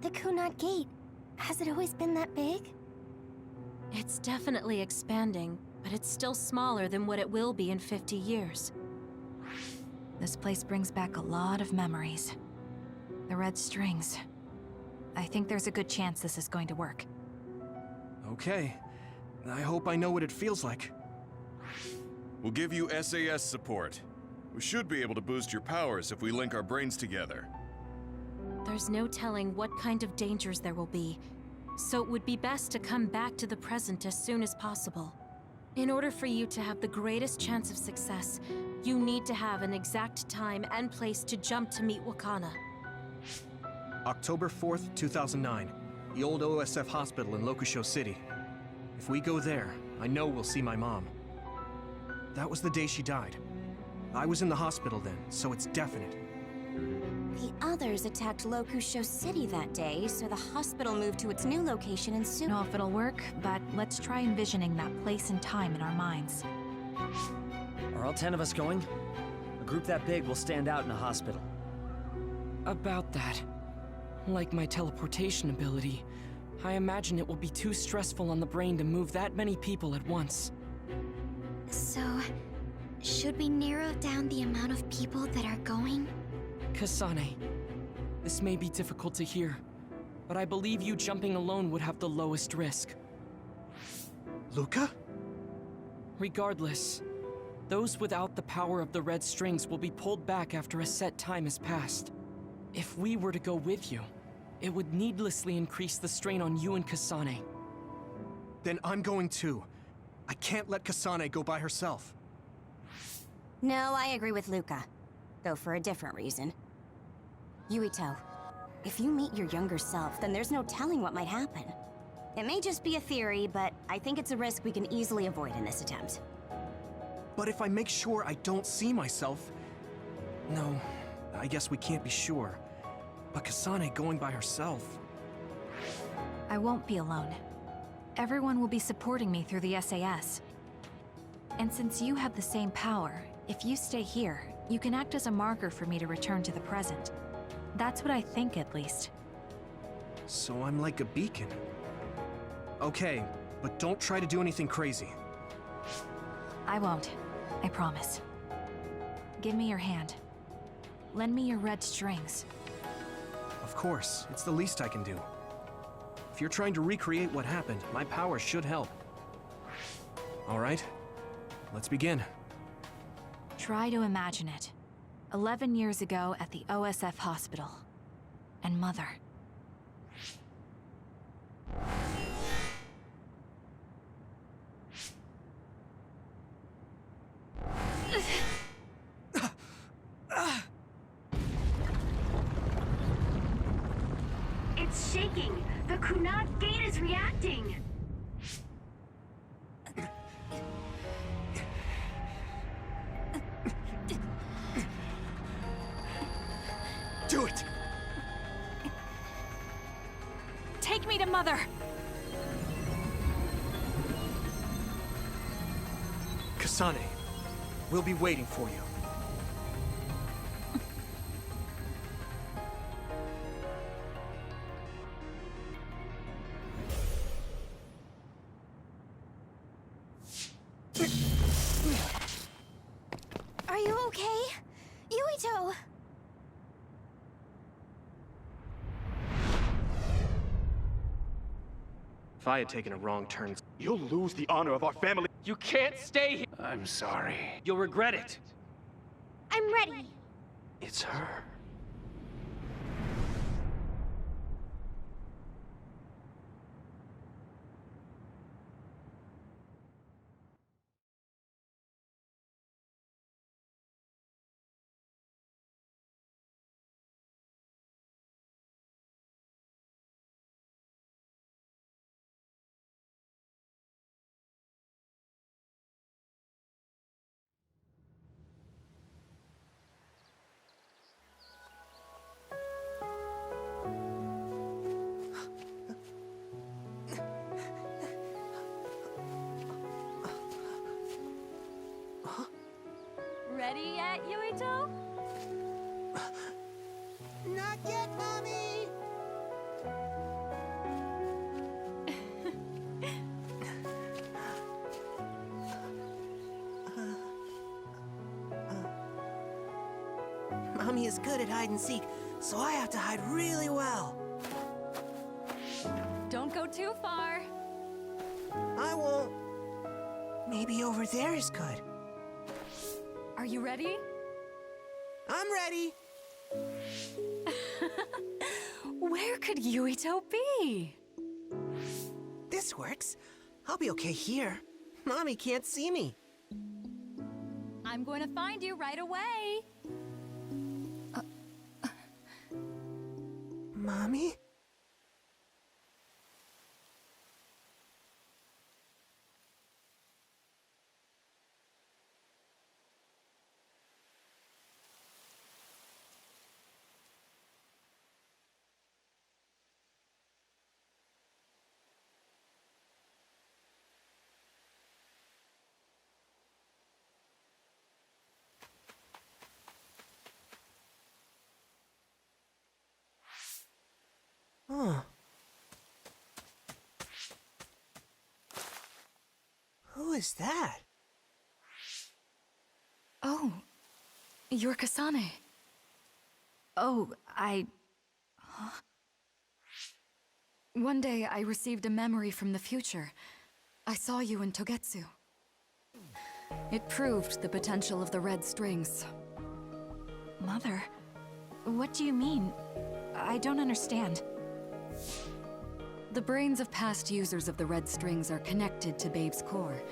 The Kunat Gate. Has it always been that big? It's definitely expanding, but it's still smaller than what it will be in 50 years. This place brings back a lot of memories. The red strings. I think there's a good chance this is going to work. Okay. I hope I know what it feels like. We'll give you SAS support. We should be able to boost your powers if we link our brains together. There's no telling what kind of dangers there will be, so it would be best to come back to the present as soon as possible. In order for you to have the greatest chance of success, you need to have an exact time and place to jump to meet Wakanda. October 4th, 2009. The old OSF hospital in Lokusho City. If we go there, I know we'll see my mom. That was the day she died. I was in the hospital then, so it's definite. The others attacked Lokusho City that day, so the hospital moved to its new location in Don't know if it'll work, but let's try envisioning that place and time in our minds. Are all 10 of us going? A group that big will stand out in a hospital. About that. Like my teleportation ability, I imagine it will be too stressful on the brain to move that many people at once. So, should we narrow down the amount of people that are going? Kasane, this may be difficult to hear, but I believe you jumping alone would have the lowest risk. Luca? Regardless, those without the power of the red strings will be pulled back after a set time has passed. If we were to go with you, it would needlessly increase the strain on you and Kasane. Then I'm going too. I can't let Kasane go by herself. No, I agree with Luca. Though for a different reason. Yuito, if you meet your younger self, then there's no telling what might happen. It may just be a theory, but I think it's a risk we can easily avoid in this attempt. But if I make sure I don't see myself... No, I guess we can't be sure. But Kasane going by herself... I won't be alone. Everyone will be supporting me through the SAS. And since you have the same power, if you stay here, you can act as a marker for me to return to the present. That's what I think, at least. So I'm like a beacon. Okay, but don't try to do anything crazy. I won't. I promise. Give me your hand. Lend me your red strings. Of course, it's the least I can do. If you're trying to recreate what happened, my power should help. All right, let's begin. Try to imagine it. 11 years ago at the OSF hospital. And Mother. It's shaking! The Kunat Gate is reacting! Do it! Take me to Mother! Kasane, we'll be waiting for you. Are you okay? Yuito! If I had taken a wrong turn... You'll lose the honor of our family. You can't stay here! I'm sorry. You'll regret it! I'm ready! It's her. Ready yet, Yuito? Not yet, Mommy! Mommy is good at hide and seek, so I have to hide really well. Don't go too far. I won't. Maybe over there is good. Are you ready? I'm ready. Where could Yuito be? This works. I'll be okay here. Mommy can't see me. I'm going to find you right away. Mommy? Huh. Who is that? Oh, you're Kasane. Oh, Huh? One day I received a memory from the future. I saw you in Togetsu. It proved the potential of the red strings. Mother, what do you mean? I don't understand. The brains of past users of the red strings are connected to Babe's core.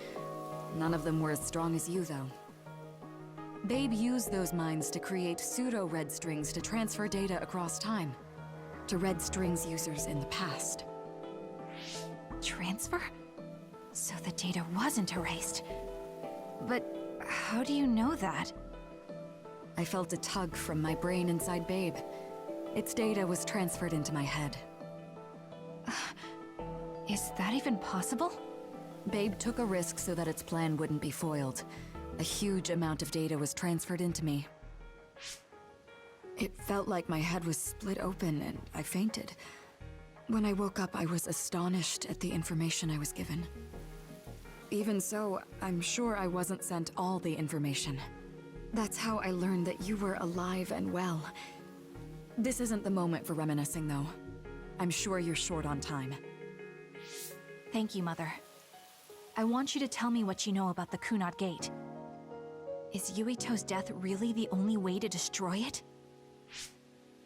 None of them were as strong as you, though. Babe used those minds to create pseudo-red strings to transfer data across time to red strings users in the past. Transfer? So the data wasn't erased. But how do you know that? I felt a tug from my brain inside Babe. Its data was transferred into my head. Is that even possible? Babe took a risk so that its plan wouldn't be foiled. A huge amount of data was transferred into me. It felt like my head was split open and I fainted. When I woke up, I was astonished at the information I was given. Even so, I'm sure I wasn't sent all the information. That's how I learned that you were alive and well. This isn't the moment for reminiscing, though. I'm sure you're short on time. Thank you, Mother. I want you to tell me what you know about the Kunat Gate. Is Yuito's death really the only way to destroy it?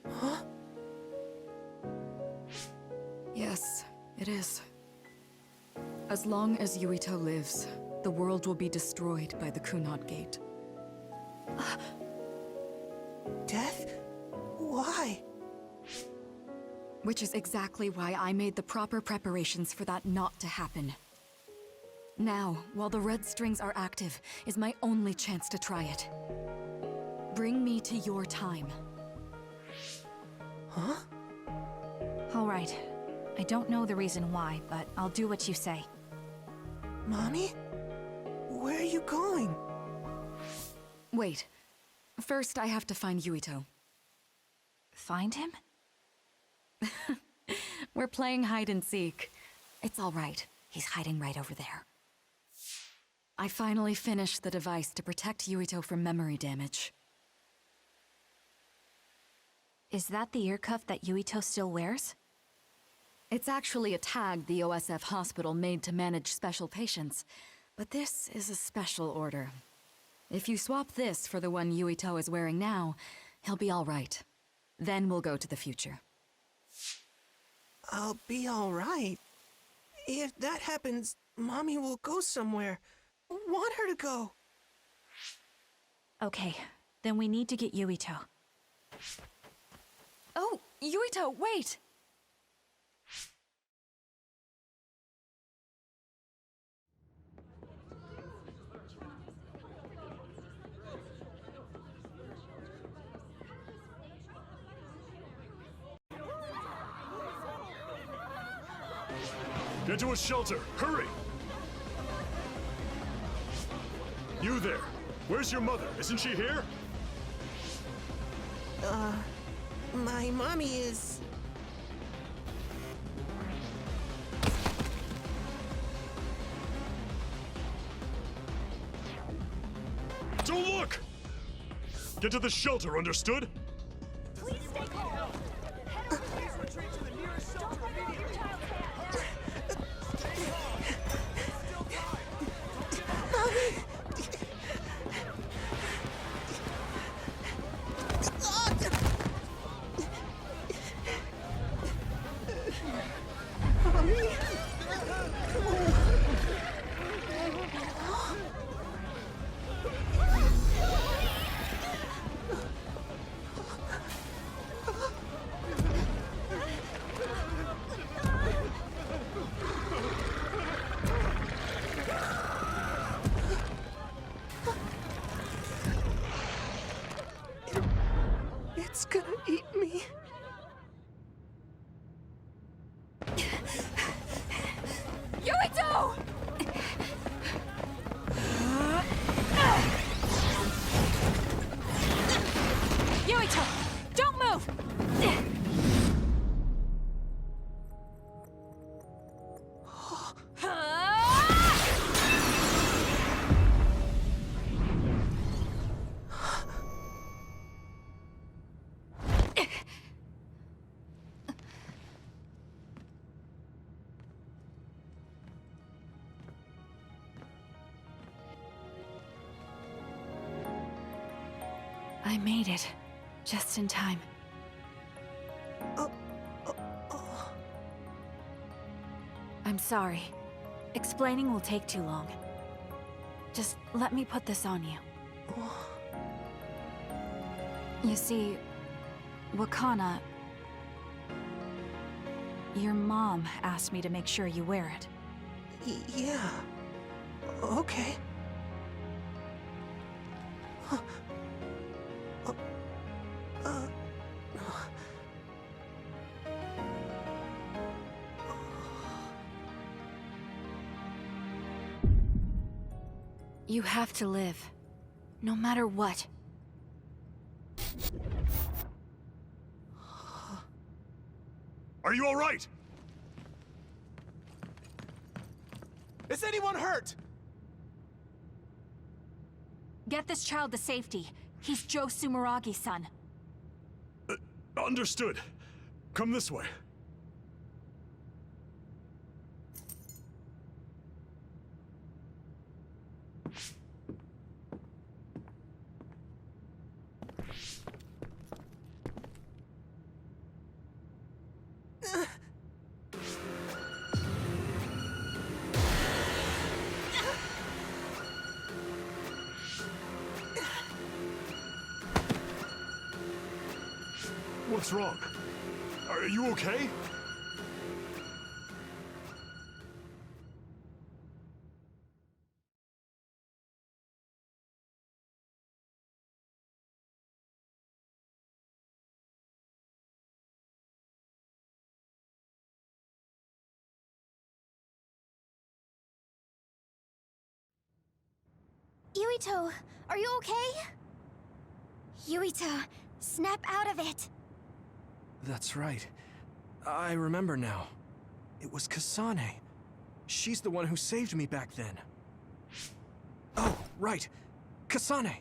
Huh? Yes, it is. As long as Yuito lives, the world will be destroyed by the Kunat Gate. Death? Why? Which is exactly why I made the proper preparations for that not to happen. Now, while the red strings are active, is my only chance to try it. Bring me to your time. Huh? All right. I don't know the reason why, but I'll do what you say. Mommy? Where are you going? Wait. First, I have to find Yuito. Find him? We're playing hide and seek. It's all right. He's hiding right over there. I finally finished the device to protect Yuito from memory damage. Is that the ear cuff that Yuito still wears? It's actually a tag the OSF hospital made to manage special patients. But this is a special order. If you swap this for the one Yuito is wearing now, he'll be all right. Then we'll go to the future. I'll be all right. If that happens, Mommy will go somewhere. Want her to go. Okay, then we need to get Yuito. Oh, Yuito, wait! Get to a shelter! Hurry! You there! Where's your mother? Isn't she here? My mommy is... Don't look! Get to the shelter, understood? I made it. Just in time. I'm sorry. Explaining will take too long. Just let me put this on you. You see, Wakanda... Your mom asked me to make sure you wear it. Yeah. Okay. You have to live. No matter what. Are you all right? Is anyone hurt? Get this child to safety. He's Joe Sumeragi's son. Understood. Come this way. What's wrong? Are you okay? Yuito, are you okay? Yuito, snap out of it! That's right. I remember now. It was Kasane. She's the one who saved me back then. Oh, right. Kasane!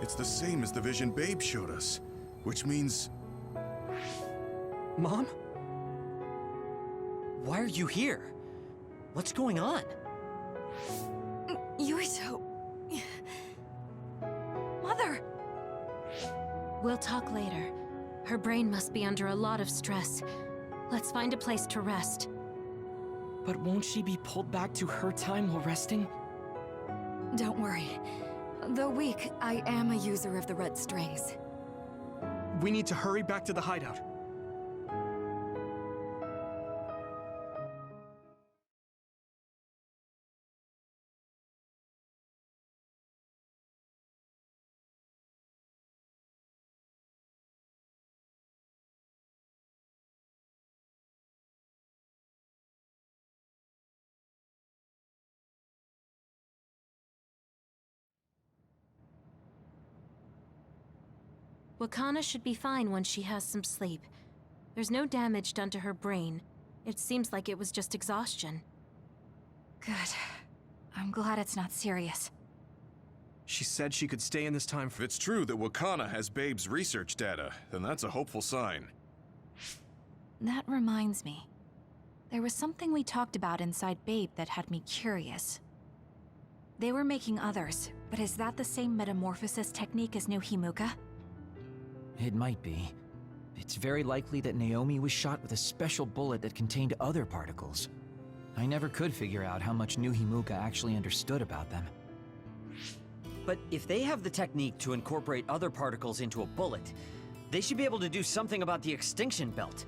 It's the same as the vision Babe showed us, which means... Mom? Why are you here? What's going on? Yuito... Mother! We'll talk later. Her brain must be under a lot of stress. Let's find a place to rest. But won't she be pulled back to her time while resting? Don't worry. Though weak, I am a user of the red strings. We need to hurry back to the hideout. Wakanda should be fine when she has some sleep. There's no damage done to her brain. It seems like it was just exhaustion. Good. I'm glad it's not serious. She said she could stay in this time If it's true that Wakanda has Babe's research data, then that's a hopeful sign. That reminds me. There was something we talked about inside Babe that had me curious. They were making others, but is that the same metamorphosis technique as New Himuka? It might be. It's very likely that Naomi was shot with a special bullet that contained other particles. I never could figure out how much New Himuka actually understood about them. But if they have the technique to incorporate other particles into a bullet, they should be able to do something about the extinction belt.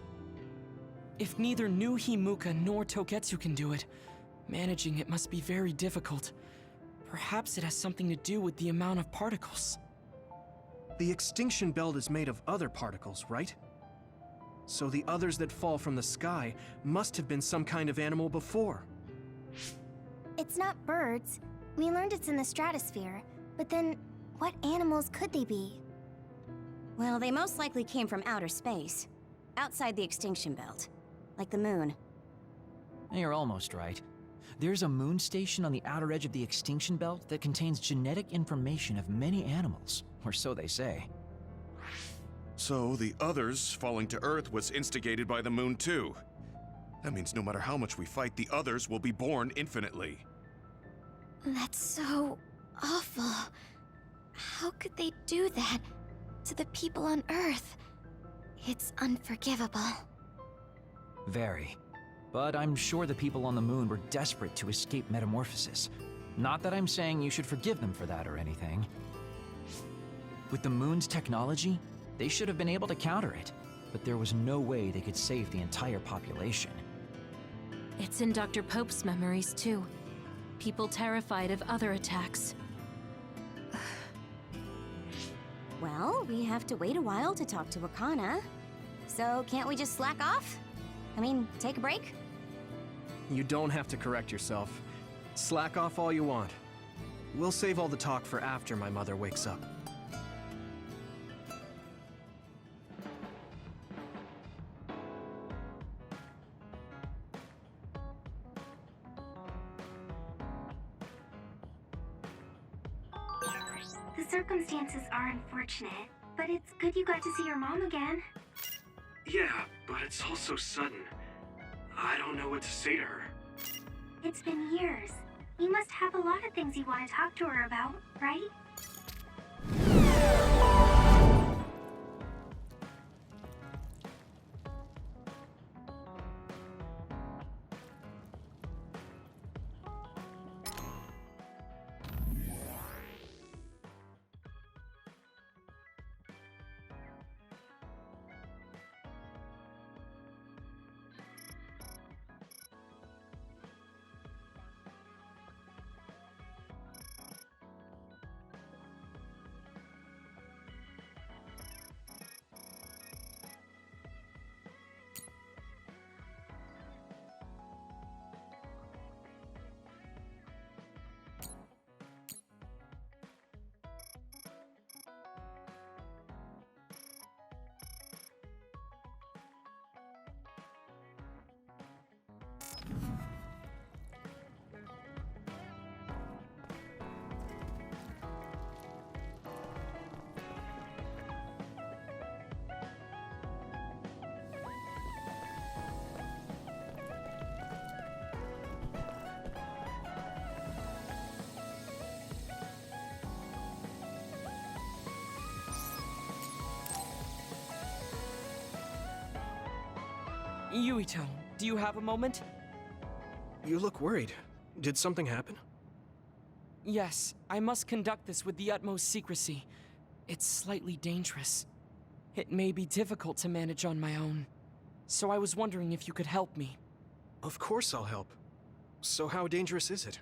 If neither New Himuka nor Togetsu can do it, managing it must be very difficult. Perhaps it has something to do with the amount of particles. The extinction belt is made of other particles, right? So the others that fall from the sky must have been some kind of animal before. It's not birds. We learned it's in the stratosphere. But then, what animals could they be? Well, they most likely came from outer space. Outside the extinction belt. Like the moon. You're almost right. There's a moon station on the outer edge of the extinction belt that contains genetic information of many animals, or so they say. So the others falling to Earth was instigated by the moon too. That means no matter how much we fight, the others will be born infinitely. That's so awful. How could they do that to the people on Earth? It's unforgivable. Very. But I'm sure the people on the moon were desperate to escape metamorphosis. Not that I'm saying you should forgive them for that or anything. With the moon's technology, they should have been able to counter it. But there was no way they could save the entire population. It's in Dr. Pope's memories, too. People terrified of other attacks. Well, we have to wait a while to talk to Wakanda. So can't we just slack off? I mean, take a break? You don't have to correct yourself. Slack off all you want. We'll save all the talk for after my mother wakes up. The circumstances are unfortunate, but it's good you got to see your mom again. Yeah, but it's all so sudden. I don't know what to say to her. It's been years. You must have a lot of things you want to talk to her about, right? Yuito, do you have a moment? You look worried. Did something happen? Yes, I must conduct this with the utmost secrecy. It's slightly dangerous. It may be difficult to manage on my own. So I was wondering if you could help me. Of course I'll help. So how dangerous is it?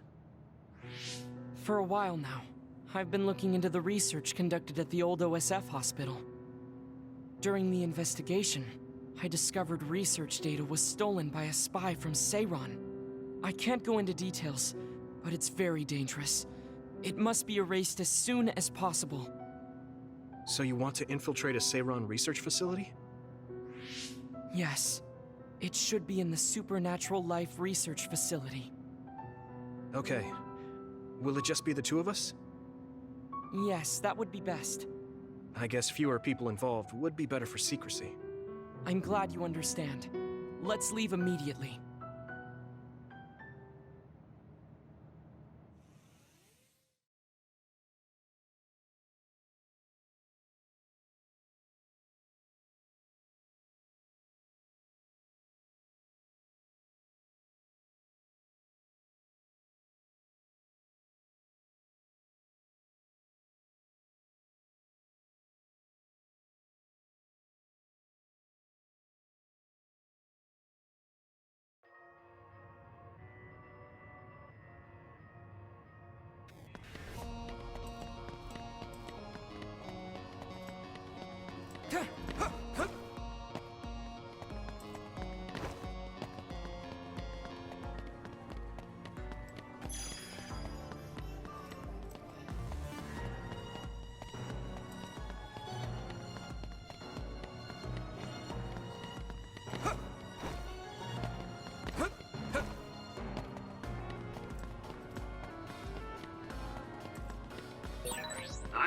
For a while now, I've been looking into the research conducted at the old OSF hospital. During the investigation, I discovered research data was stolen by a spy from Seiron. I can't go into details, but it's very dangerous. It must be erased as soon as possible. So you want to infiltrate a Seiron research facility? Yes. It should be in the Supernatural Life Research Facility. Okay. Will it just be the two of us? Yes, that would be best. I guess fewer people involved would be better for secrecy. I'm glad you understand. Let's leave immediately.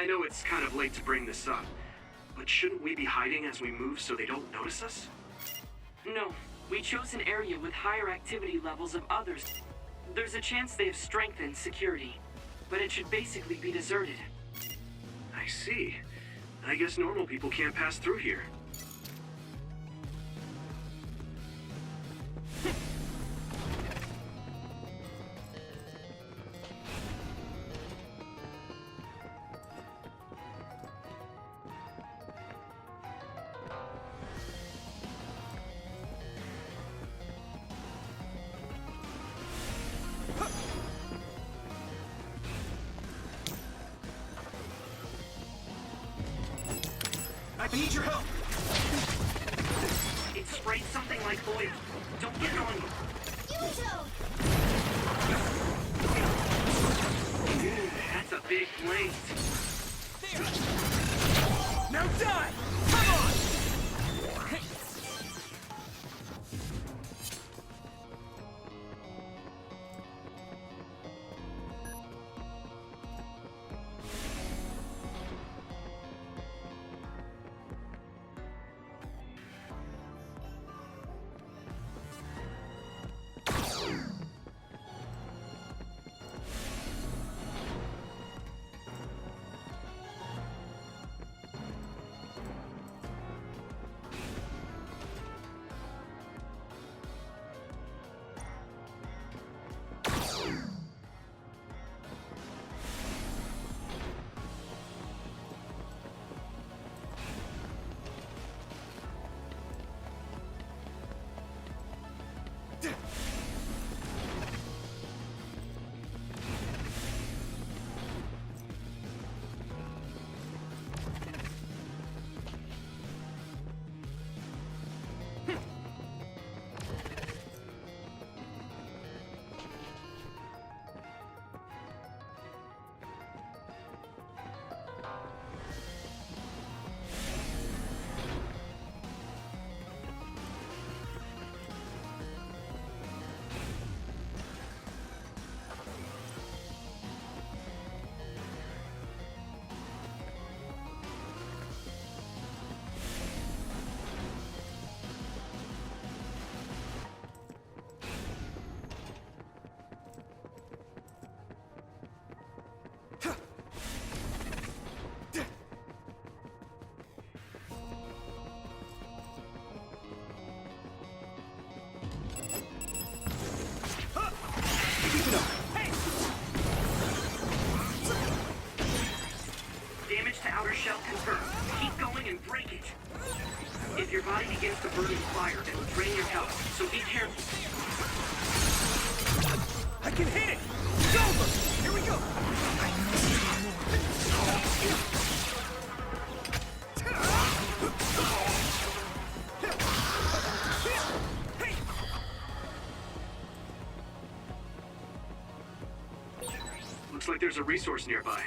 I know it's kind of late to bring this up, but shouldn't we be hiding as we move so they don't notice us? No, We chose an area with higher activity levels of others. There's a chance they have strengthened security, but it should basically be deserted. I see. I guess normal people can't pass through here. I need your help! It sprayed something like oil. Don't get it on you. Yuito! Ooh, that's a big blaze. Now die! Come on! Damage to outer shell confirmed. Keep going and break it. If your body begins to burn in fire, it will drain your health, so be careful. I can hit it! It's over! Here we go! I must do more. Looks like there's a resource nearby.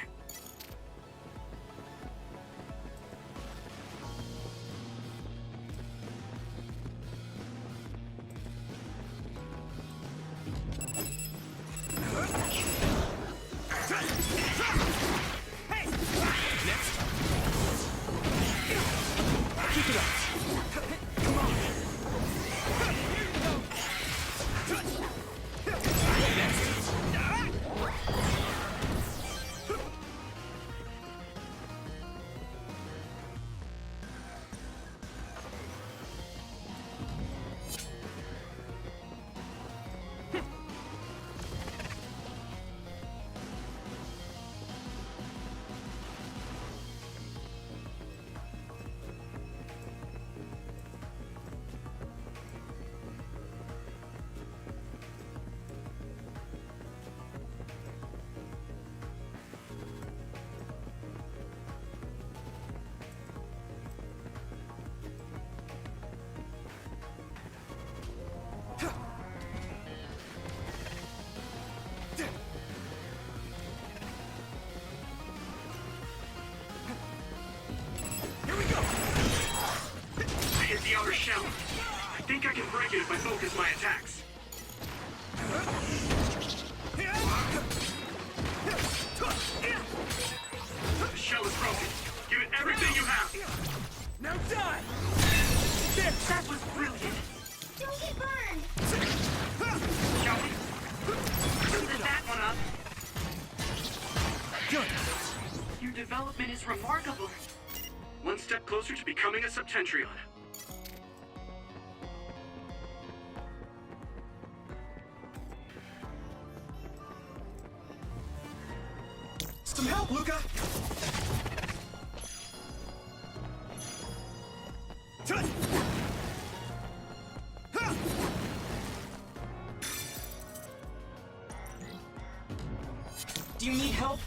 Shell. I think I can break it if I focus my attacks. The shell is broken. Give it everything you have. Now die! That was brilliant. Don't get burned! Shall we? Loosen that one up. Good. Your development is remarkable. One step closer to becoming a Septentrion. Some help, Luca! Do you need help?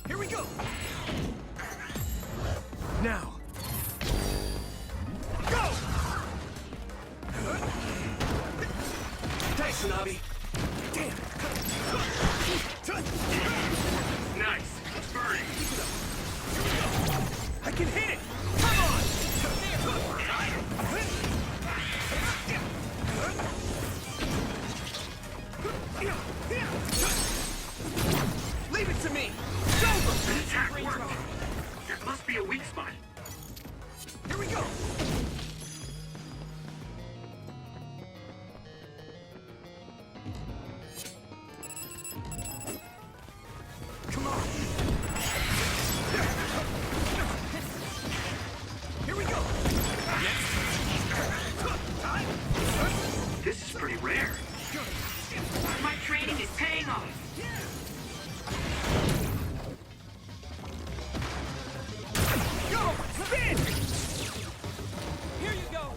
Here we go! Now! Go! Thanks, Tsunabi! Damn! Nice. Burning. I can hit it! Come on! Leave it to me! It's over! An attack worked. That must be a weak spot. Here we go! Come on! Here we go! This is pretty rare. My training is paying off. Go! Spin! Here you go!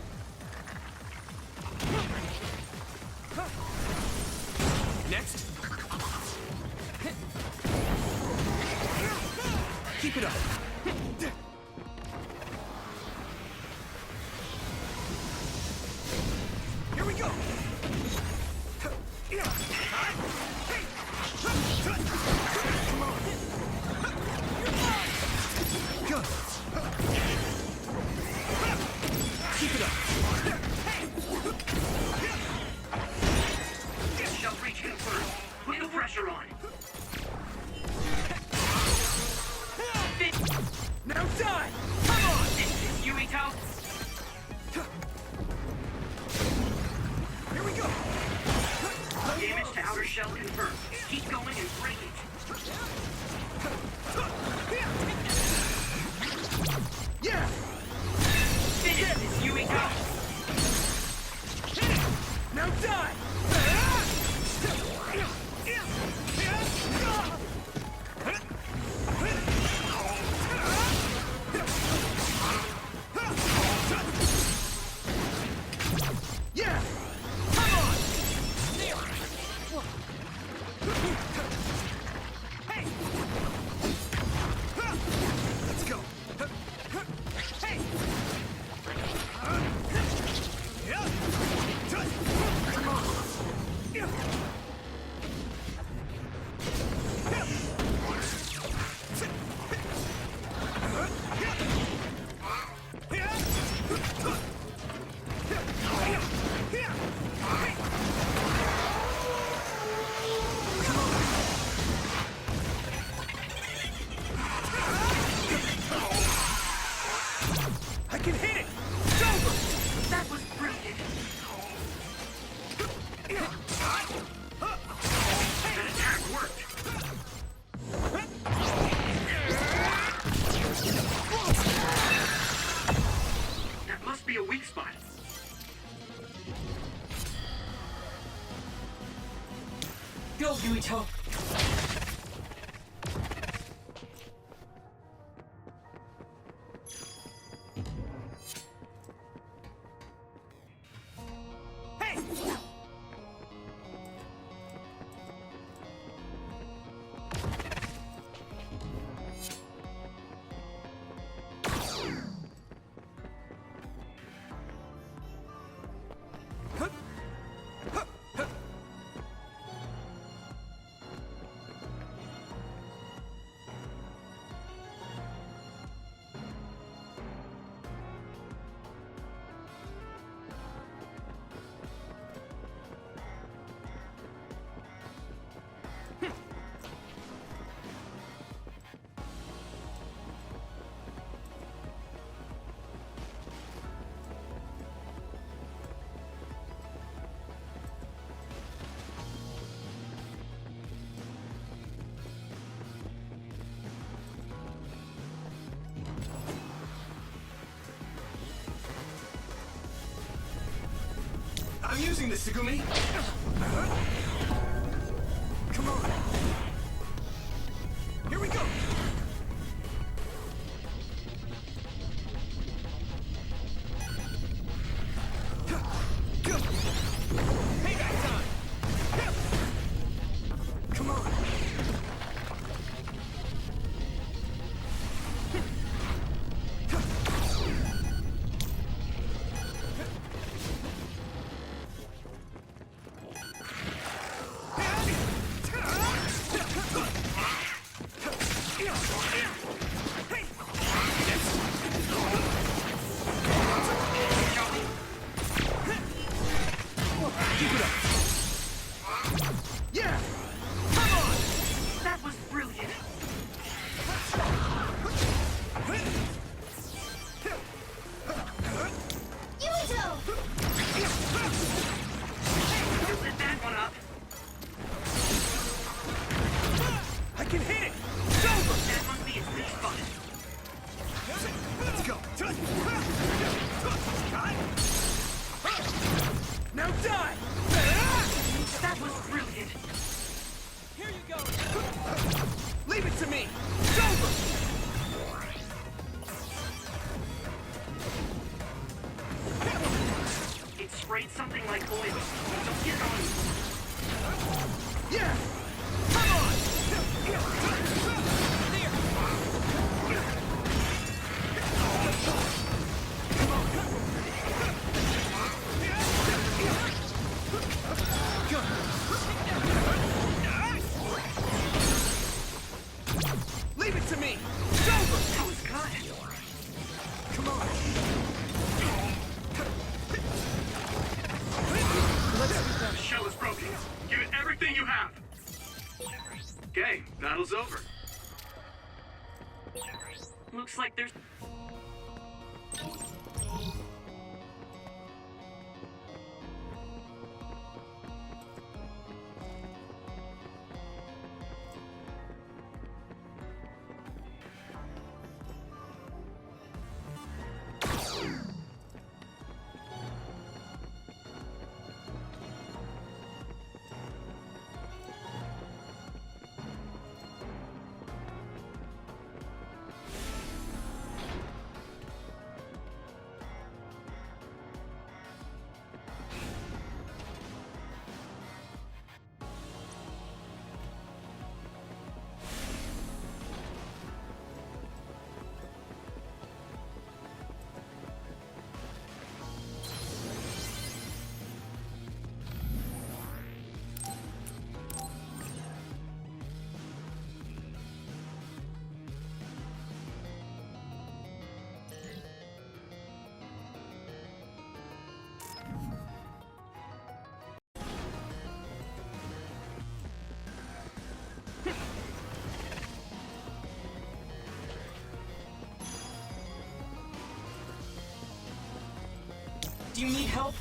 Next! Keep it up! Here we go! Come on! Good! Keep it up! Shall reach him first. Put the pressure on. Now die! Come on! This is Yuito. Here we go! Damage to outer shell confirmed. Keep going and break it. Yeah! Finish this, Yuito. Now die! Yeah! Come on! Hey! Let's go! Hey! Come on! go, Yuito! I'm using this, Segumi! Come on! Here we go! Payback time! Come on! Now die! That was brilliant! Here you go! Leave it to me! It's over! It sprayed something like oil, so get on. Yeah! Come on! Leave it to me! It's over! That was good. Come on! The shell is broken. Give it everything you have. Okay, battle's over. Looks like there's... Do you need help?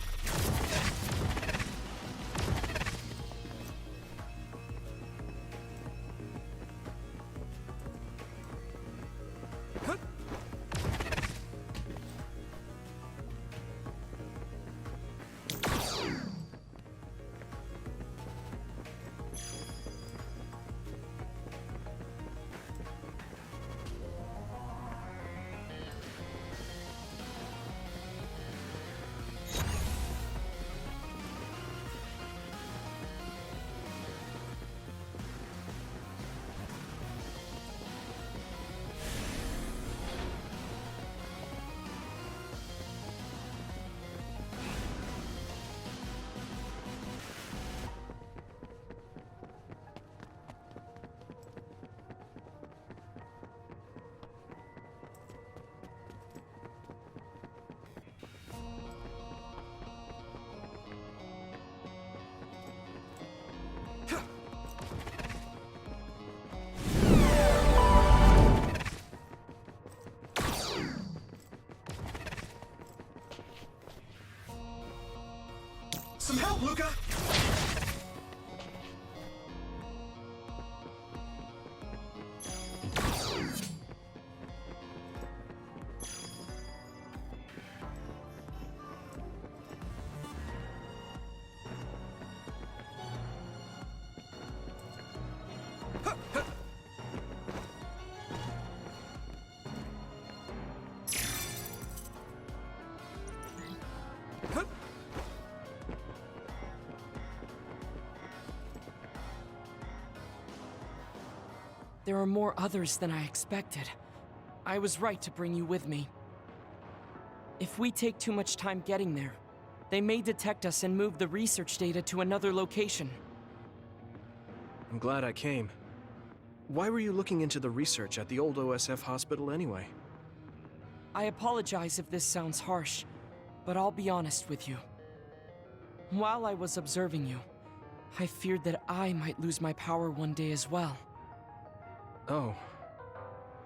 help, Luca! There are more others than I expected. I was right to bring you with me. If we take too much time getting there, they may detect us and move the research data to another location. I'm glad I came. Why were you looking into the research at the old OSF hospital anyway? I apologize if this sounds harsh, but I'll be honest with you. While I was observing you, I feared that I might lose my power one day as well. Oh.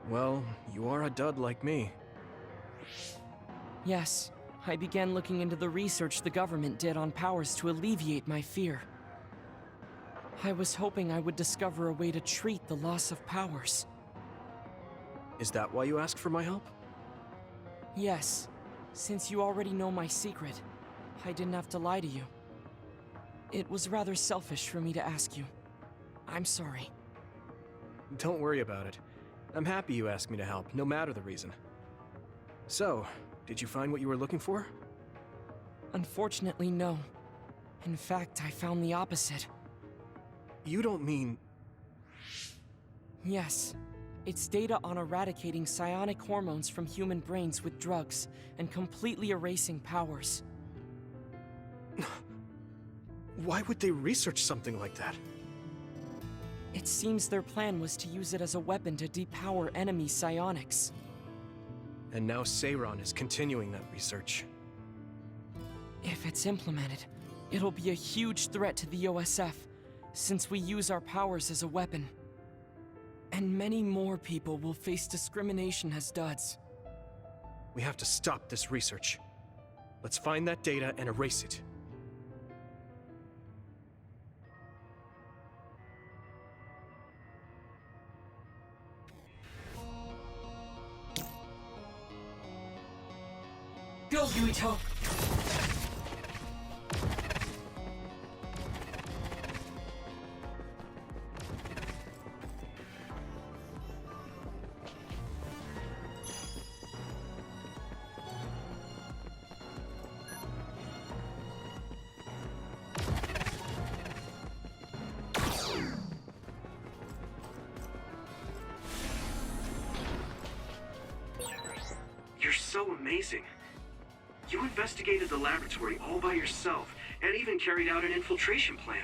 Well, you are a dud like me. Yes, I began looking into the research the government did on powers to alleviate my fear. I was hoping I would discover a way to treat the loss of powers. Is that why you asked for my help? Yes, since you already know my secret, I didn't have to lie to you. It was rather selfish for me to ask you. I'm sorry. Don't worry about it. I'm happy you asked me to help, no matter the reason. So, did you find what you were looking for? Unfortunately, no. In fact, I found the opposite. You don't mean... Yes. It's data on eradicating psionic hormones from human brains with drugs, and completely erasing powers. Why would they research something like that? It seems their plan was to use it as a weapon to depower enemy psionics. And now Seiron is continuing that research. If it's implemented, it'll be a huge threat to the OSF, since we use our powers as a weapon. And many more people will face discrimination as duds. We have to stop this research. Let's find that data and erase it. Go, Yuito! You're so amazing. You investigated the laboratory all by yourself, and even carried out an infiltration plan.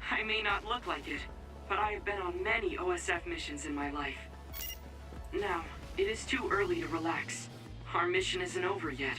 I may not look like it, but I have been on many OSF missions in my life. Now, it is too early to relax. Our mission isn't over yet.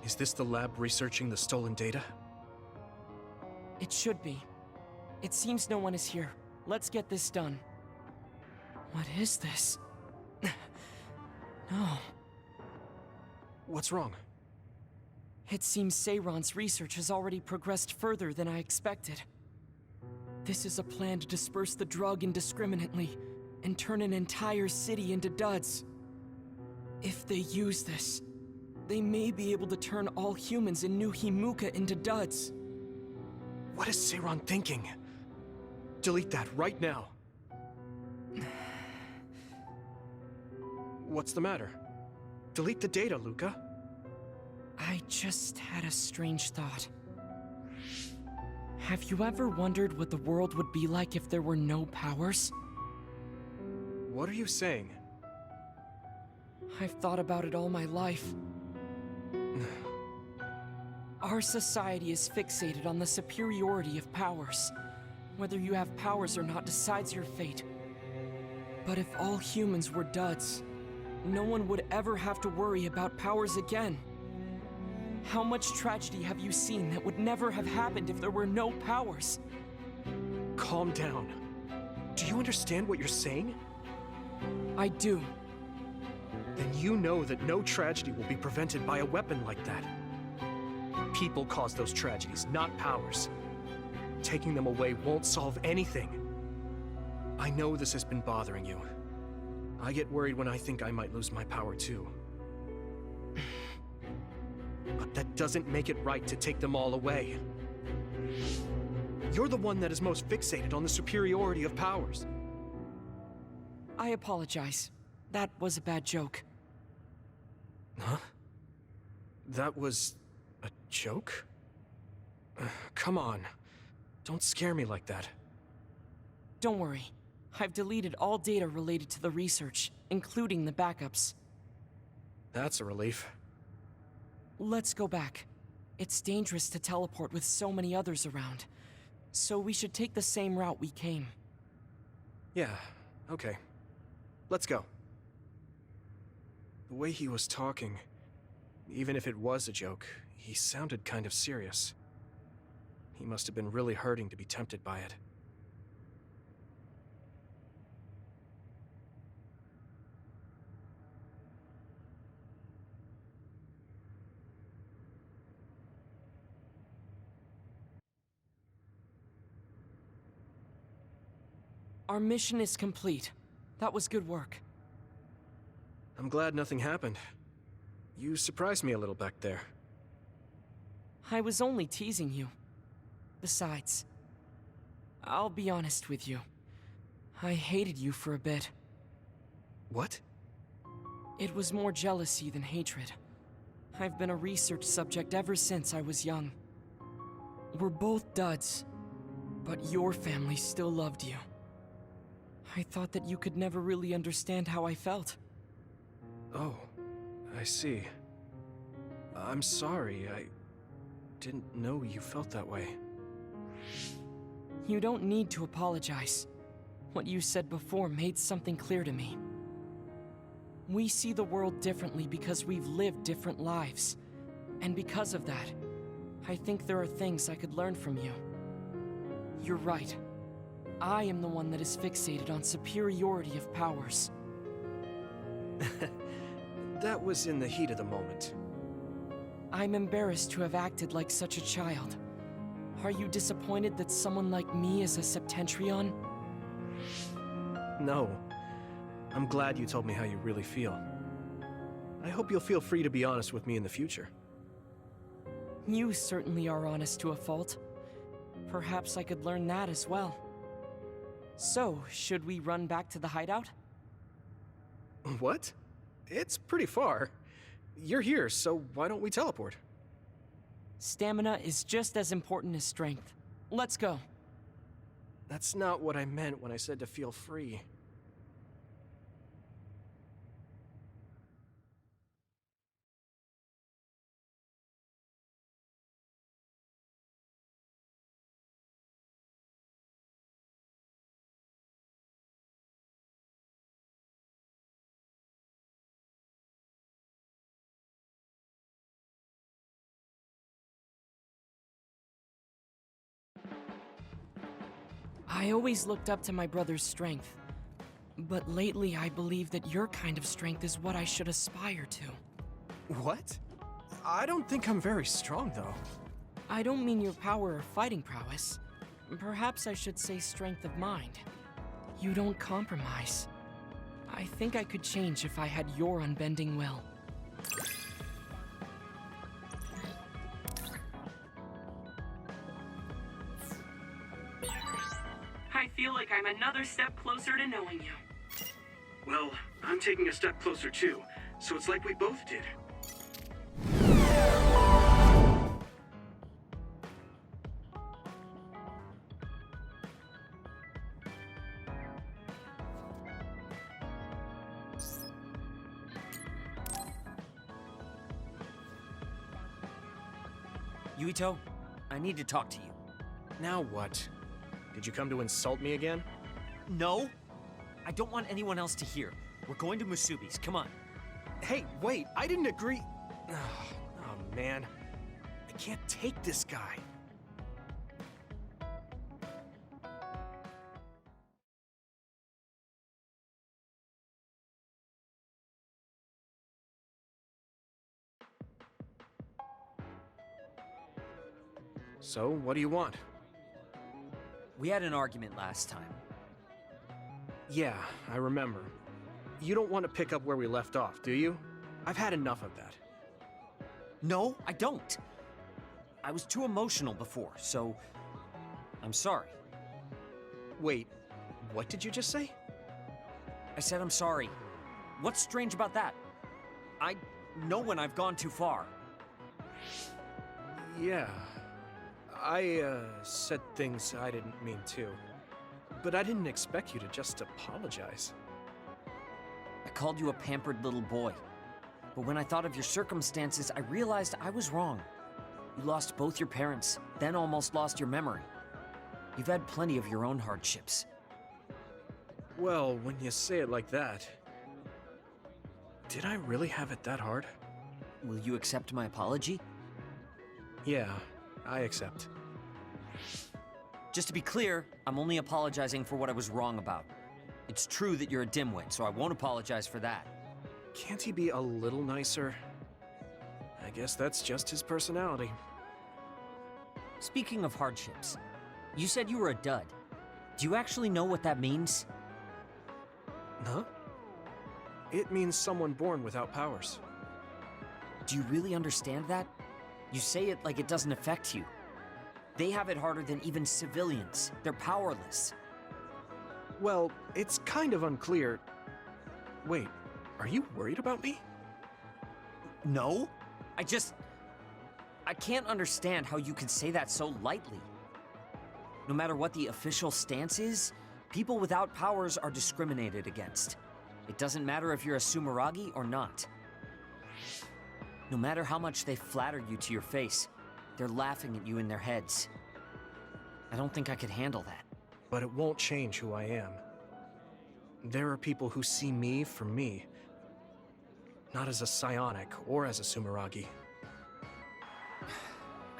Is this the lab researching the stolen data? It should be. It seems no one is here. Let's get this done. What is this? No. What's wrong? It seems Seiron's research has already progressed further than I expected. This is a plan to disperse the drug indiscriminately and turn an entire city into duds. If they use this, they may be able to turn all humans in New Himuka into duds. What is Seiron thinking? Delete that right now. What's the matter? Delete the data, Luca. I just had a strange thought. Have you ever wondered what the world would be like if there were no powers? What are you saying? I've thought about it all my life. Our society is fixated on the superiority of powers. Whether you have powers or not decides your fate. But if all humans were duds, no one would ever have to worry about powers again. How much tragedy have you seen that would never have happened if there were no powers? Calm down. Do you understand what you're saying? I do. Then you know that no tragedy will be prevented by a weapon like that. People cause those tragedies, not powers. Taking them away won't solve anything. I know this has been bothering you. I get worried when I think I might lose my power too. But that doesn't make it right to take them all away. You're the one that is most fixated on the superiority of powers. I apologize. That was a bad joke. Huh? That was a joke? Come on. Don't scare me like that. Don't worry. I've deleted all data related to the research, including the backups. That's a relief. Let's go back. It's dangerous to teleport with so many others around, so we should take the same route we came. Yeah, okay. Let's go. The way he was talking, even if it was a joke, he sounded kind of serious. He must have been really hurting to be tempted by it. Our mission is complete. That was good work. I'm glad nothing happened. You surprised me a little back there. I was only teasing you. Besides, I'll be honest with you. I hated you for a bit. What? It was more jealousy than hatred. I've been a research subject ever since I was young. We're both duds, but your family still loved you. I thought that you could never really understand how I felt. Oh, I see. I'm sorry, I didn't know you felt that way. You don't need to apologize. What you said before made something clear to me. We see the world differently because we've lived different lives. And because of that, I think there are things I could learn from you. You're right. I am the one that is fixated on superiority of powers. That was in the heat of the moment. I'm embarrassed to have acted like such a child. Are you disappointed that someone like me is a Septentrion? No. I'm glad you told me how you really feel. I hope you'll feel free to be honest with me in the future. You certainly are honest to a fault. Perhaps I could learn that as well. So, should we run back to the hideout? What? It's pretty far. You're here, so why don't we teleport? Stamina is just as important as strength. Let's go. That's not what I meant when I said to feel free. I always looked up to my brother's strength. But lately, I believe that your kind of strength is what I should aspire to. What? I don't think I'm very strong, though. I don't mean your power or fighting prowess. Perhaps I should say strength of mind. You don't compromise. I think I could change if I had your unbending will. I feel like I'm another step closer to knowing you. Well, I'm taking a step closer too, so it's like we both did. Yuito, I need to talk to you. Now what? Did you come to insult me again? No. I don't want anyone else to hear. We're going to Musubi's, come on. Hey, wait, I didn't agree. Oh, man. I can't take this guy. So, what do you want? We had an argument last time. Yeah, I remember. You don't want to pick up where we left off, do you? I've had enough of that. No, I don't. I was too emotional before, so I'm sorry. Wait, what did you just say? I said I'm sorry. What's strange about that? I know when I've gone too far. Yeah. I said things I didn't mean to. But I didn't expect you to just apologize. I called you a pampered little boy. But when I thought of your circumstances, I realized I was wrong. You lost both your parents, then almost lost your memory. You've had plenty of your own hardships. Well, when you say it like that... Did I really have it that hard? Will you accept my apology? Yeah, I accept. Just to be clear, I'm only apologizing for what I was wrong about. It's true that you're a dimwit, so I won't apologize for that. Can't he be a little nicer? I guess that's just his personality. Speaking of hardships, you said you were a dud. Do you actually know what that means? Huh? It means someone born without powers. Do you really understand that? You say it like it doesn't affect you. They have it harder than even civilians. They're powerless. Well, it's kind of unclear. Wait, are you worried about me? No. I can't understand how you can say that so lightly. No matter what the official stance is, people without powers are discriminated against. It doesn't matter if you're a Sumeragi or not. No matter how much they flatter you to your face, they're laughing at you in their heads. I don't think I could handle that. But it won't change who I am. There are people who see me for me. Not as a psionic or as a Sumeragi.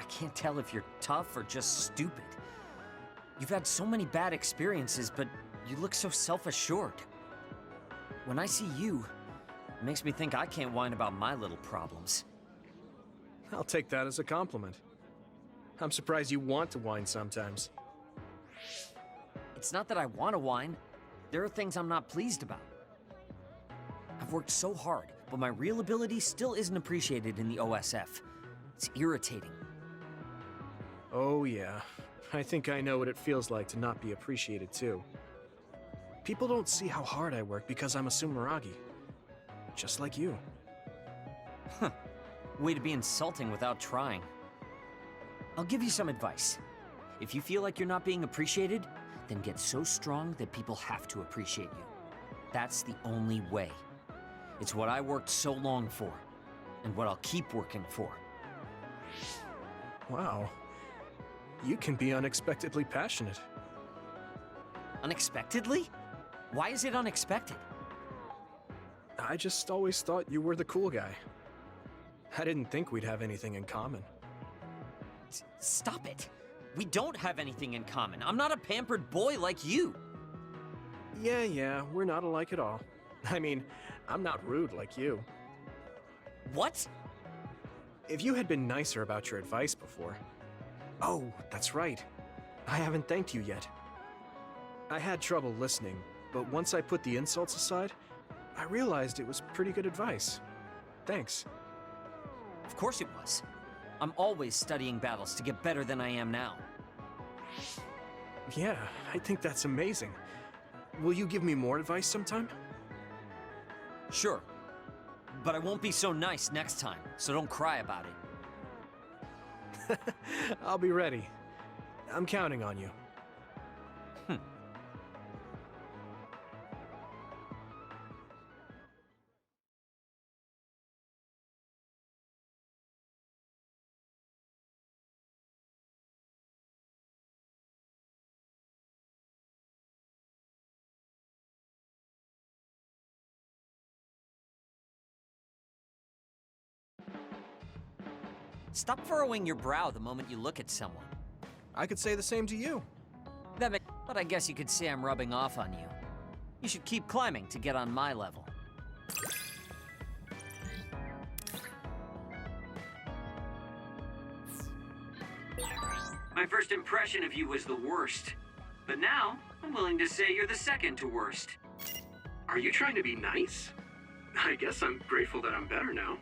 I can't tell if you're tough or just stupid. You've had so many bad experiences, but you look so self-assured. When I see you, it makes me think I can't whine about my little problems. I'll take that as a compliment. I'm surprised you want to whine sometimes. It's not that I want to whine. There are things I'm not pleased about. I've worked so hard, but my real ability still isn't appreciated in the OSF. It's irritating. Oh yeah, I think I know what it feels like to not be appreciated too. People don't see how hard I work because I'm a Sumeragi. Just like you. Huh. Way to be insulting without trying. I'll give you some advice. If you feel like you're not being appreciated, then get so strong that people have to appreciate you. That's the only way. It's what I worked so long for, and what I'll keep working for. Wow. You can be unexpectedly passionate. Unexpectedly? Why is it unexpected? I just always thought you were the cool guy. I didn't think we'd have anything in common. Stop it. We don't have anything in common. I'm not a pampered boy like you. Yeah, we're not alike at all. I mean, I'm not rude like you. What? If you had been nicer about your advice before... Oh, that's right. I haven't thanked you yet. I had trouble listening, but once I put the insults aside, I realized it was pretty good advice. Thanks. Of course it was. I'm always studying battles to get better than I am now. Yeah, I think that's amazing. Will you give me more advice sometime? Sure. But I won't be so nice next time, so don't cry about it. I'll be ready. I'm counting on you. Stop furrowing your brow the moment you look at someone. I could say the same to you. But I guess you could say I'm rubbing off on you. You should keep climbing to get on my level. My first impression of you was the worst. But now, I'm willing to say you're the second to worst. Are you trying to be nice? I guess I'm grateful that I'm better now.